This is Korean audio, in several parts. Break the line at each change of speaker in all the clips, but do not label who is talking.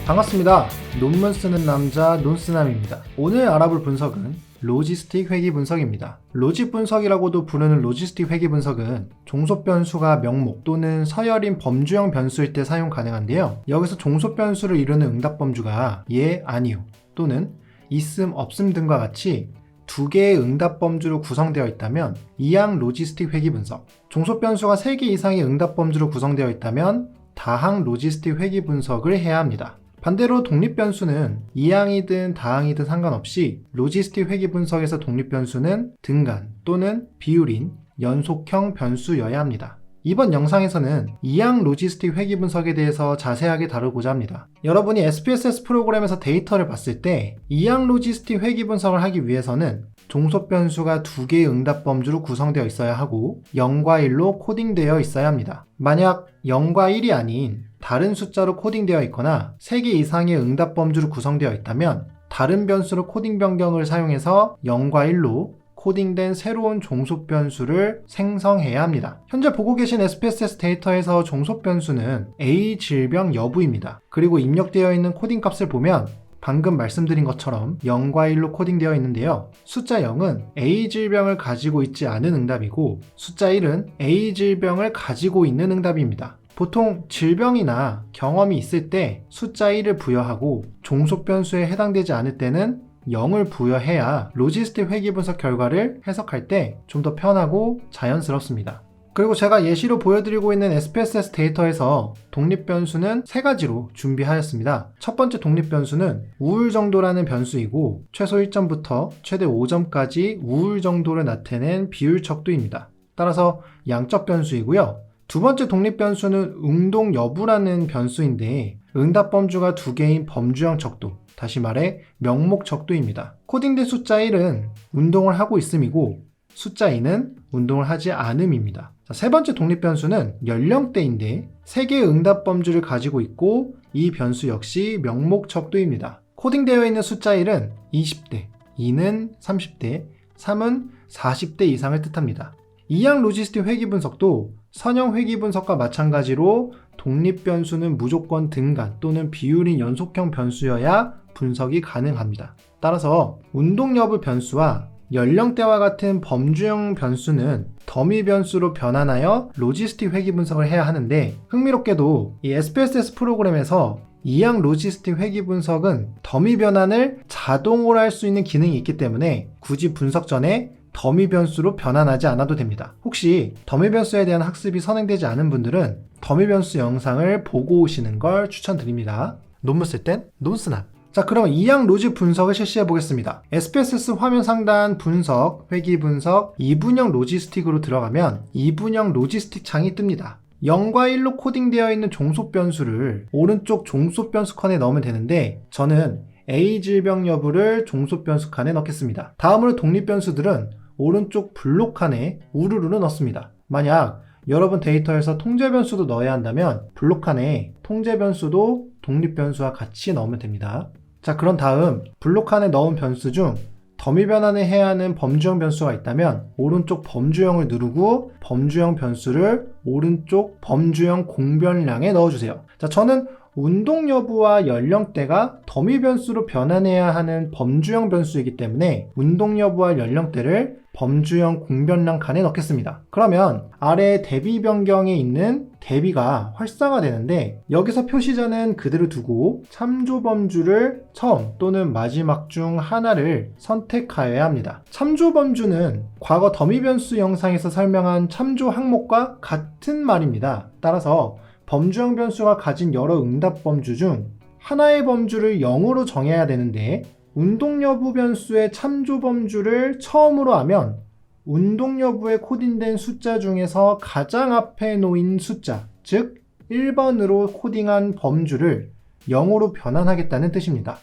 반갑습니다. 논문 쓰는 남자 논쓰남입니다. 오늘 알아볼 분석은 로지스틱 회귀 분석입니다. 로직 분석이라고도 부르는 로지스틱 회귀 분석은 종속 변수가 명목 또는 서열인 범주형 변수일 때 사용 가능한데요. 여기서 종속 변수를 이루는 응답 범주가 예, 아니요 또는 있음, 없음 등과 같이 두 개의 응답 범주로 구성되어 있다면 이항 로지스틱 회귀 분석, 종속 변수가 3개 이상의 응답 범주로 구성되어 있다면 다항 로지스틱 회귀 분석을 해야 합니다. 반대로 독립변수는 이항이든 다항이든 상관없이 로지스틱 회귀 분석에서 독립변수는 등간 또는 비율인 연속형 변수여야 합니다. 이번 영상에서는 이항 로지스틱 회귀 분석에 대해서 자세하게 다루고자 합니다. 여러분이 SPSS 프로그램에서 데이터를 봤을 때 이항 로지스틱 회귀 분석을 하기 위해서는 종속 변수가 2개의 응답 범주로 구성되어 있어야 하고 0과 1로 코딩되어 있어야 합니다. 만약 0과 1이 아닌 다른 숫자로 코딩되어 있거나 3개 이상의 응답 범주로 구성되어 있다면 다른 변수로 코딩 변경을 사용해서 0과 1로 코딩된 새로운 종속 변수를 생성해야 합니다. 현재 보고 계신 SPSS 데이터에서 종속 변수는 A 질병 여부입니다. 그리고 입력되어 있는 코딩 값을 보면 방금 말씀드린 것처럼 0과 1로 코딩되어 있는데요. 숫자 0은 A 질병을 가지고 있지 않은 응답이고 숫자 1은 A 질병을 가지고 있는 응답입니다. 보통 질병이나 경험이 있을 때 숫자 1을 부여하고 종속 변수에 해당되지 않을 때는 0을 부여해야 로지스틱 회귀 분석 결과를 해석할 때 좀 더 편하고 자연스럽습니다. 그리고 제가 예시로 보여드리고 있는 SPSS 데이터에서 독립변수는 3가지로 준비하였습니다. 첫 번째 독립변수는 우울 정도라는 변수이고 최소 1점부터 최대 5점까지 우울 정도를 나타낸 비율 척도입니다. 따라서 양적 변수이고요. 두 번째 독립변수는 응동 여부라는 변수인데 응답 범주가 2개인 범주형 척도, 다시 말해 명목 척도입니다. 코딩된 숫자 1은 운동을 하고 있음이고 숫자 2는 운동을 하지 않음입니다. 세 번째 독립변수는 연령대인데 3개의 응답 범주를 가지고 있고 이 변수 역시 명목 척도입니다. 코딩되어 있는 숫자 1은 20대, 2는 30대, 3은 40대 이상을 뜻합니다. 이항 로지스틱 회귀 분석도 선형 회귀 분석과 마찬가지로 독립변수는 무조건 등간 또는 비율인 연속형 변수여야 분석이 가능합니다. 따라서 운동 여부 변수와 연령대와 같은 범주형 변수는 더미 변수로 변환하여 로지스틱 회귀 분석을 해야 하는데 흥미롭게도 이 SPSS 프로그램에서 이항 로지스틱 회귀 분석은 더미 변환을 자동으로 할 수 있는 기능이 있기 때문에 굳이 분석 전에 더미 변수로 변환하지 않아도 됩니다. 혹시 더미 변수에 대한 학습이 선행되지 않은 분들은 더미 변수 영상을 보고 오시는 걸 추천드립니다. 논문 쓸 땐 논쓰남. 자, 그럼 이항 로지 분석을 실시해 보겠습니다. SPSS 화면 상단 분석, 회귀 분석, 2분형 로지스틱으로 들어가면 2분형 로지스틱 창이 뜹니다. 0과 1로 코딩되어 있는 종속 변수를 오른쪽 종속 변수 칸에 넣으면 되는데 저는 A 질병 여부를 종속 변수 칸에 넣겠습니다. 다음으로 독립 변수들은 오른쪽 블록 칸에 우르르 넣습니다. 만약 여러분 데이터에서 통제 변수도 넣어야 한다면 블록 칸에 통제 변수도 독립 변수와 같이 넣으면 됩니다. 자, 그런 다음 블록 칸에 넣은 변수 중 더미 변환을 해야 하는 범주형 변수가 있다면 오른쪽 범주형을 누르고 범주형 변수를 오른쪽 범주형 공변량에 넣어주세요. 자, 저는 운동 여부와 연령대가 더미 변수로 변환해야 하는 범주형 변수이기 때문에 운동 여부와 연령대를 범주형 공변량 칸에 넣겠습니다. 그러면 아래 대비 변경에 있는 대비가 활성화되는데 여기서 표시자는 그대로 두고 참조 범주를 처음 또는 마지막 중 하나를 선택하여야 합니다. 참조 범주는 과거 더미 변수 영상에서 설명한 참조 항목과 같은 말입니다. 따라서 범주형 변수가 가진 여러 응답 범주 중 하나의 범주를 0으로 정해야 되는데 운동 여부 변수의 참조 범주를 처음으로 하면 운동 여부에 코딩된 숫자 중에서 가장 앞에 놓인 숫자, 즉 1번으로 코딩한 범주를 0으로 변환하겠다는 뜻입니다.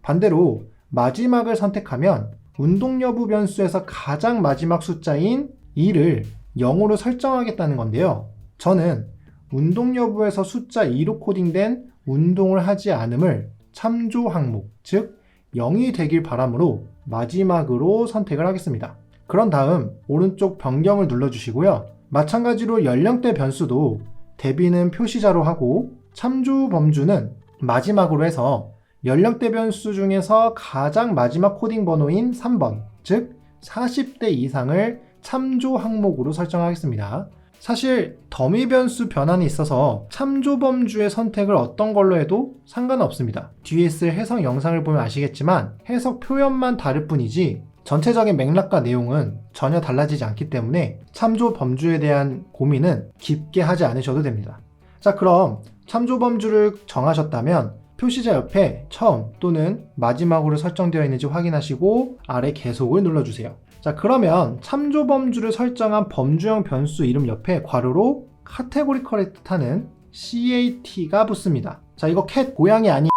반대로 마지막을 선택하면 운동 여부 변수에서 가장 마지막 숫자인 2를 0으로 설정하겠다는 건데요. 저는 운동 여부에서 숫자 2로 코딩된 운동을 하지 않음을 참조 항목, 즉 0이 되길 바라므로 마지막으로 선택을 하겠습니다. 그런 다음 오른쪽 변경을 눌러주시고요. 마찬가지로 연령대 변수도 대비는 표시자로 하고 참조 범주는 마지막으로 해서 연령대 변수 중에서 가장 마지막 코딩 번호인 3번, 즉 40대 이상을 참조 항목으로 설정하겠습니다. 사실 더미 변수 변환이 있어서 참조 범주의 선택을 어떤 걸로 해도 상관은 없습니다. 뒤에 쓸 해석 영상을 보면 아시겠지만 해석 표현만 다를 뿐이지 전체적인 맥락과 내용은 전혀 달라지지 않기 때문에 참조 범주에 대한 고민은 깊게 하지 않으셔도 됩니다. 자, 그럼 참조 범주를 정하셨다면 표시자 옆에 처음 또는 마지막으로 설정되어 있는지 확인하시고 아래 계속을 눌러주세요. 자, 그러면 참조 범주를 설정한 범주형 변수 이름 옆에 괄호로 카테고리컬에 뜻하는 CAT가 붙습니다. 자, 이거 cat 고양이 아니.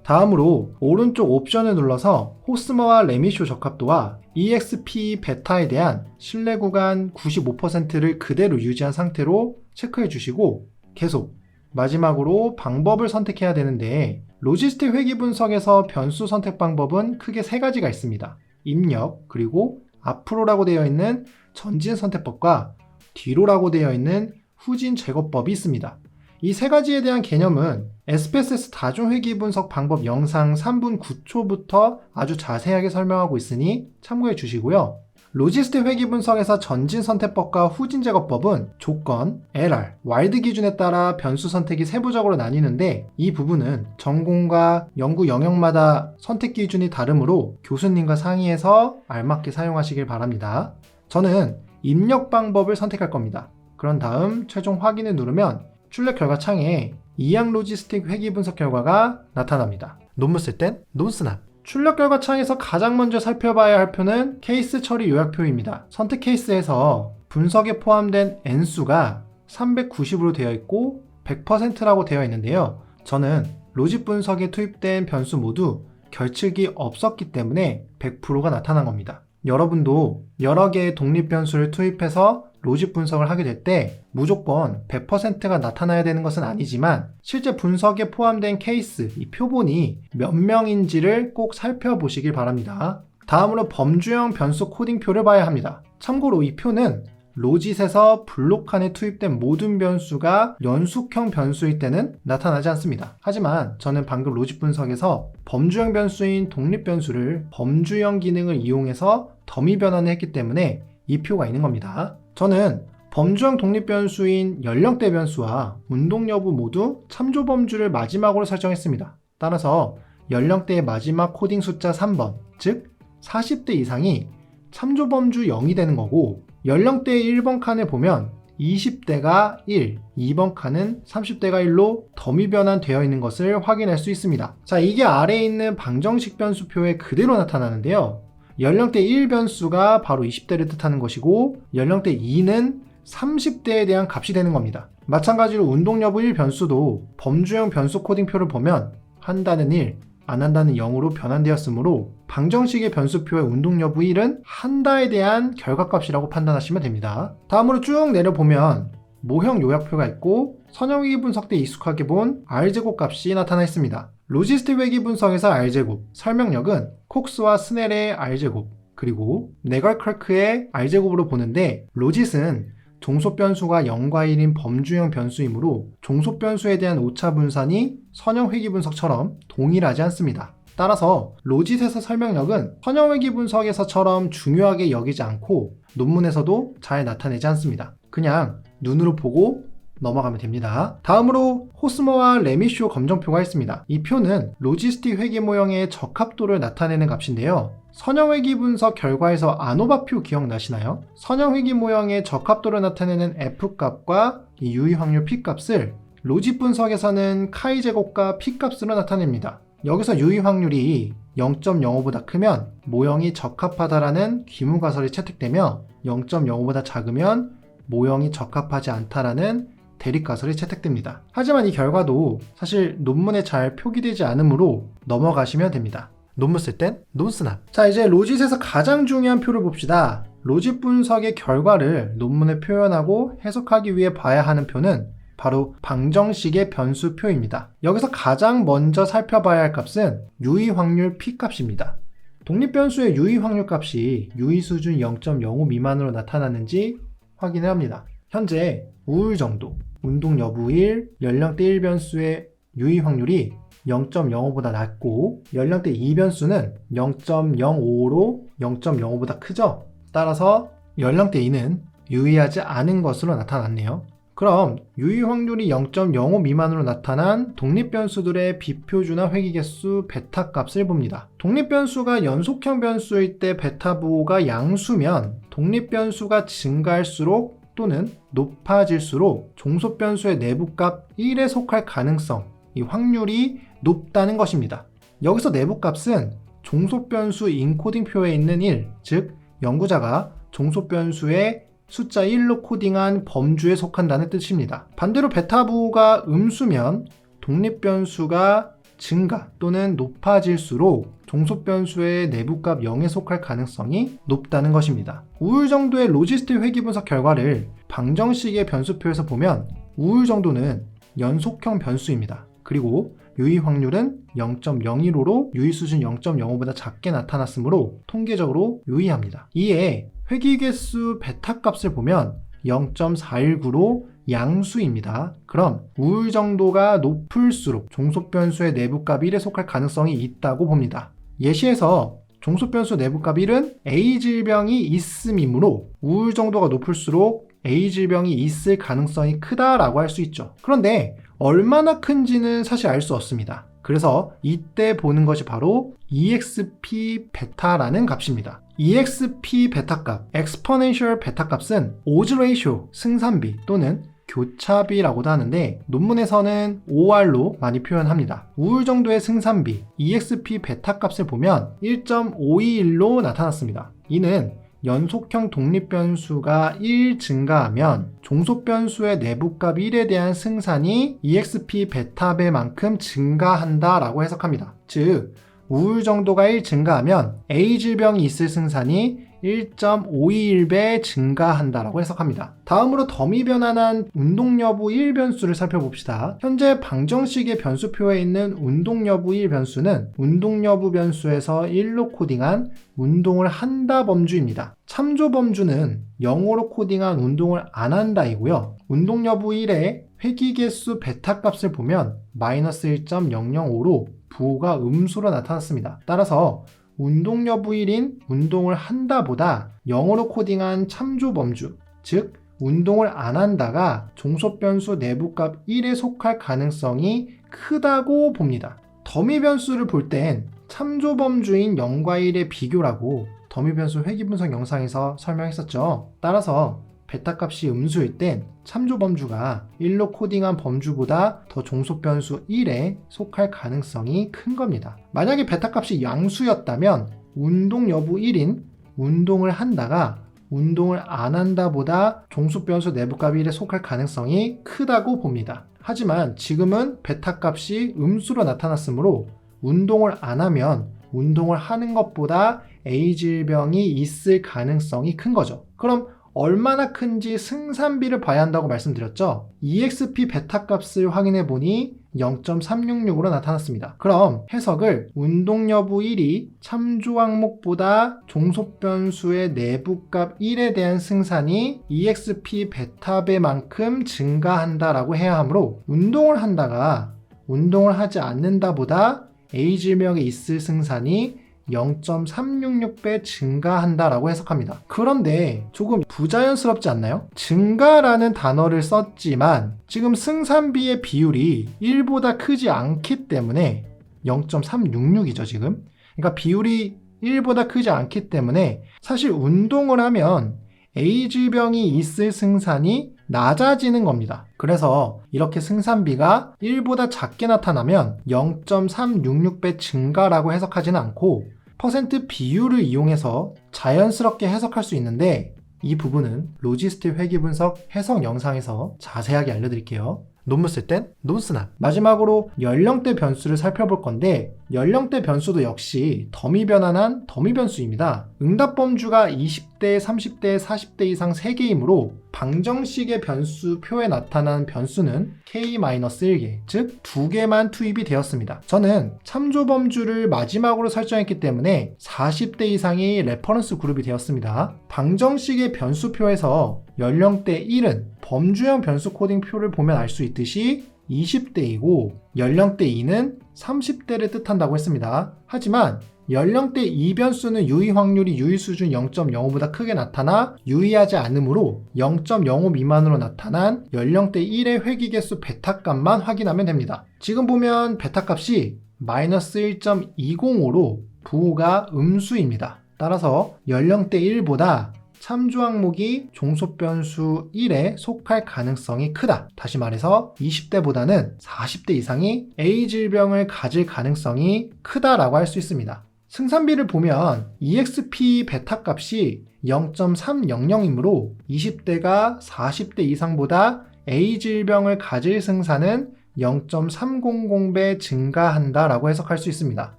다음으로 오른쪽 옵션을 눌러서 호스머와 레미쇼 적합도와 EXP 베타에 대한 신뢰 구간 95%를 그대로 유지한 상태로 체크해 주시고 계속 마지막으로 방법을 선택해야 되는데 로지스틱 회귀 분석에서 변수 선택 방법은 크게 세 가지가 있습니다. 입력, 그리고 앞으로라고 되어 있는 전진 선택법과 뒤로라고 되어 있는 후진 제거법이 있습니다. 이 세 가지에 대한 개념은 SPSS 다중 회귀 분석 방법 영상 3분 9초부터 아주 자세하게 설명하고 있으니 참고해 주시고요. 로지스틱 회귀 분석에서 전진 선택법과 후진 제거법은 조건, LR, 와일드 기준에 따라 변수 선택이 세부적으로 나뉘는데 이 부분은 전공과 연구 영역마다 선택 기준이 다르므로 교수님과 상의해서 알맞게 사용하시길 바랍니다. 저는 입력 방법을 선택할 겁니다. 그런 다음 최종 확인을 누르면 출력 결과 창에 이항 로지스틱 회귀 분석 결과가 나타납니다. 논문 쓸 땐 논스납. 출력 결과 창에서 가장 먼저 살펴봐야 할 표는 케이스 처리 요약표입니다. 선택 케이스에서 분석에 포함된 N수가 390으로 되어 있고 100%라고 되어 있는데요. 저는 로직 분석에 투입된 변수 모두 결측이 없었기 때문에 100%가 나타난 겁니다. 여러분도 여러 개의 독립 변수를 투입해서 로직 분석을 하게 될 때 무조건 100%가 나타나야 되는 것은 아니지만 실제 분석에 포함된 케이스, 이 표본이 몇 명인지를 꼭 살펴보시길 바랍니다. 다음으로 범주형 변수 코딩표를 봐야 합니다. 참고로 이 표는 로짓에서 블록칸에 투입된 모든 변수가 연속형 변수일 때는 나타나지 않습니다. 하지만 저는 방금 로직 분석에서 범주형 변수인 독립 변수를 범주형 기능을 이용해서 더미 변환을 했기 때문에 이 표가 있는 겁니다. 저는 범주형 독립 변수인 연령대 변수와 운동 여부 모두 참조 범주를 마지막으로 설정했습니다. 따라서 연령대의 마지막 코딩 숫자 3번, 즉 40대 이상이 참조 범주 0이 되는 거고 연령대의 1번 칸에 보면 20대가 1, 2번 칸은 30대가 1로 더미 변환되어 있는 것을 확인할 수 있습니다. 자, 이게 아래에 있는 방정식 변수표에 그대로 나타나는데요. 연령대 1 변수가 바로 20대를 뜻하는 것이고 연령대 2는 30대에 대한 값이 되는 겁니다. 마찬가지로 운동 여부 1 변수도 범주형 변수 코딩표를 보면 한다는 1, 안 한다는 0으로 변환되었으므로 방정식의 변수표의 운동 여부 1은 한다에 대한 결과값이라고 판단하시면 됩니다. 다음으로 쭉 내려보면 모형 요약표가 있고 선형회귀 분석 때 익숙하게 본 R제곱 값이 나타나 있습니다. 로지스틱 회귀 분석에서 R제곱, 설명력은 콕스와 스넬의 R제곱, 그리고 네걸크래크의 R제곱으로 보는데 로짓은 종속 변수가 0과 1인 범주형 변수이므로 종속 변수에 대한 오차 분산이 선형 회귀 분석처럼 동일하지 않습니다. 따라서 로짓에서 설명력은 선형 회귀 분석에서처럼 중요하게 여기지 않고 논문에서도 잘 나타내지 않습니다. 그냥 눈으로 보고 넘어가면 됩니다. 다음으로 호스머와 레미쇼 검정표가 있습니다. 이 표는 로지스틱 회귀 모형의 적합도를 나타내는 값인데요. 선형 회귀 분석 결과에서 아노바표 기억나시나요? 선형 회귀 모형의 적합도를 나타내는 F값과 이 유의 확률 P값을 로직 분석에서는 카이 제곱과 P값으로 나타냅니다. 여기서 유의 확률이 0.05보다 크면 모형이 적합하다라는 귀무가설이 채택되며 0.05보다 작으면 모형이 적합하지 않다라는 대립가설이 채택됩니다. 하지만 이 결과도 사실 논문에 잘 표기되지 않으므로 넘어가시면 됩니다. 논문 쓸 땐 논스납. 자, 이제 로짓에서 가장 중요한 표를 봅시다. 로짓 분석의 결과를 논문에 표현하고 해석하기 위해 봐야 하는 표는 바로 방정식의 변수표입니다. 여기서 가장 먼저 살펴봐야 할 값은 유의 확률 P값입니다. 독립 변수의 유의 확률 값이 유의 수준 0.05 미만으로 나타나는지 확인을 합니다. 현재 우울 정도, 운동 여부 1, 연령대 1 변수의 유의 확률이 0.05보다 낮고 연령대 2변수는 0.05로 0.05보다 크죠? 따라서 연령대 2는 유의하지 않은 것으로 나타났네요. 그럼 유의 확률이 0.05 미만으로 나타난 독립변수들의 비표준화 회귀개수 베타 값을 봅니다. 독립변수가 연속형 변수일 때 베타 부호가 양수면 독립변수가 증가할수록 또는 높아질수록 종속변수의 내부값 1에 속할 가능성, 이 확률이 높다는 것입니다. 여기서 내부값은 종속변수 인코딩표에 있는 1, 즉 연구자가 종속변수의 숫자 1로 코딩한 범주에 속한다는 뜻입니다. 반대로 베타 부호가 음수면 독립변수가 증가 또는 높아질수록 종속변수의 내부값 0에 속할 가능성이 높다는 것입니다. 우울 정도의 로지스틱 회귀 분석 결과를 방정식의 변수표에서 보면 우울 정도는 연속형 변수입니다. 그리고 유의 확률은 0.01호로 유의 수준 0.05보다 작게 나타났으므로 통계적으로 유의합니다. 이에 회귀개수 베타 값을 보면 0.419로 양수입니다. 그럼 우울 정도가 높을수록 종속변수의 내부값 1에 속할 가능성이 있다고 봅니다. 예시에서 종속변수 내부값 1은 A질병이 있음이므로 우울 정도가 높을수록 A질병이 있을 가능성이 크다라고 할 수 있죠. 그런데 얼마나 큰지는 사실 알 수 없습니다. 그래서 이때 보는 것이 바로 EXP 베타라는 값입니다. EXP 베타 값, exponential 베타 값은 odds ratio, 승산비 또는 교차비라고도 하는데 논문에서는 OR로 많이 표현합니다. 우울 정도의 승산비, EXP 베타 값을 보면 1.521로 나타났습니다. 이는 연속형 독립변수가 1 증가하면 종속변수의 내부값 1에 대한 승산이 EXP 베타배만큼 증가한다 라고 해석합니다. 즉 우울 정도가 1 증가하면 A질병이 있을 승산이 1.521배 증가한다라고 해석합니다. 다음으로 더미 변환한 운동 여부 1 변수를 살펴봅시다. 현재 방정식의 변수표에 있는 운동 여부 1 변수는 운동 여부 변수에서 1로 코딩한 운동을 한다 범주입니다. 참조 범주는 0으로 코딩한 운동을 안 한다이고요. 운동 여부 1의 회귀개수 베타 값을 보면 마이너스 1.005로 부호가 음수로 나타났습니다. 따라서 운동 여부 1인 운동을 한다 보다 0으로 코딩한 참조 범주, 즉 운동을 안 한다가 종속변수 내부값 1에 속할 가능성이 크다고 봅니다. 더미 변수를 볼 땐 참조 범주인 0과 1의 비교라고 더미 변수 회귀 분석 영상에서 설명했었죠. 따라서 베타 값이 음수일 땐 참조 범주가 1로 코딩한 범주보다 더 종속변수 1에 속할 가능성이 큰 겁니다. 만약에 베타 값이 양수였다면 운동 여부 1인 운동을 한다가 운동을 안 한다보다 종속변수 내부값 1에 속할 가능성이 크다고 봅니다. 하지만 지금은 베타 값이 음수로 나타났으므로 운동을 안 하면 운동을 하는 것보다 A질병이 있을 가능성이 큰 거죠. 그럼 얼마나 큰지 승산비를 봐야 한다고 말씀드렸죠. EXP 베타 값을 확인해 보니 0.366으로 나타났습니다. 그럼 해석을 운동 여부 1이 참조 항목보다 종속변수의 내부값 1에 대한 승산이 EXP 베타배만큼 증가한다라고 해야 하므로 운동을 한다가 운동을 하지 않는다보다 A질병에 있을 승산이 0.366배 증가한다라고 해석합니다. 그런데 조금 부자연스럽지 않나요? 증가라는 단어를 썼지만 지금 승산비의 비율이 1보다 크지 않기 때문에 0.366이죠 지금. 그러니까 비율이 1보다 크지 않기 때문에 사실 운동을 하면 A질병이 있을 승산이 낮아지는 겁니다. 그래서 이렇게 승산비가 1보다 작게 나타나면 0.366배 증가라고 해석하지는 않고 퍼센트 비율을 이용해서 자연스럽게 해석할 수 있는데 이 부분은 로지스틱 회귀 분석 해석 영상에서 자세하게 알려드릴게요. 논문 쓸 땐 논스나. 마지막으로 연령대 변수를 살펴볼 건데 연령대 변수도 역시 더미 변환한 더미 변수입니다. 응답 범주가 20대, 30대, 40대 이상 3개이므로 방정식의 변수표에 나타난 변수는 K-1개, 즉 2개만 투입이 되었습니다. 저는 참조 범주를 마지막으로 설정했기 때문에 40대 이상이 레퍼런스 그룹이 되었습니다. 방정식의 변수표에서 연령대 1은 범주형 변수 코딩표를 보면 알 수 있듯이 20대이고 연령대 2는 30대를 뜻한다고 했습니다. 하지만 연령대 2변수는 유의 확률이 유의 수준 0.05보다 크게 나타나 유의하지 않으므로 0.05 미만으로 나타난 연령대 1의 회귀개수 베타값만 확인하면 됩니다. 지금 보면 베타값이 마이너스 1.205로 부호가 음수입니다. 따라서 연령대 1보다 참조 항목이 종속변수 1에 속할 가능성이 크다. 다시 말해서 20대보다는 40대 이상이 A 질병을 가질 가능성이 크다라고 할 수 있습니다. 승산비를 보면 EXP 베타 값이 0.300이므로 20대가 40대 이상보다 A 질병을 가질 승산은 0.300배 증가한다라고 해석할 수 있습니다.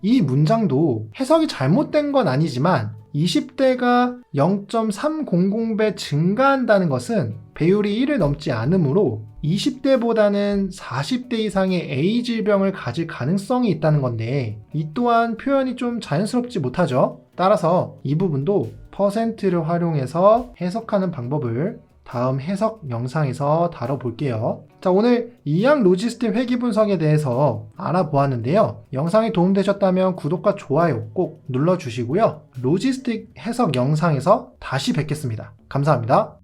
이 문장도 해석이 잘못된 건 아니지만 20대가 0.300배 증가한다는 것은 배율이 1을 넘지 않으므로 20대보다는 40대 이상의 A 질병을 가질 가능성이 있다는 건데 이 또한 표현이 좀 자연스럽지 못하죠. 따라서 이 부분도 퍼센트를 활용해서 해석하는 방법을 다음 해석 영상에서 다뤄볼게요. 자, 오늘 이항 로지스틱 회귀 분석에 대해서 알아보았는데요. 영상이 도움되셨다면 구독과 좋아요 꼭 눌러주시고요. 로지스틱 해석 영상에서 다시 뵙겠습니다. 감사합니다.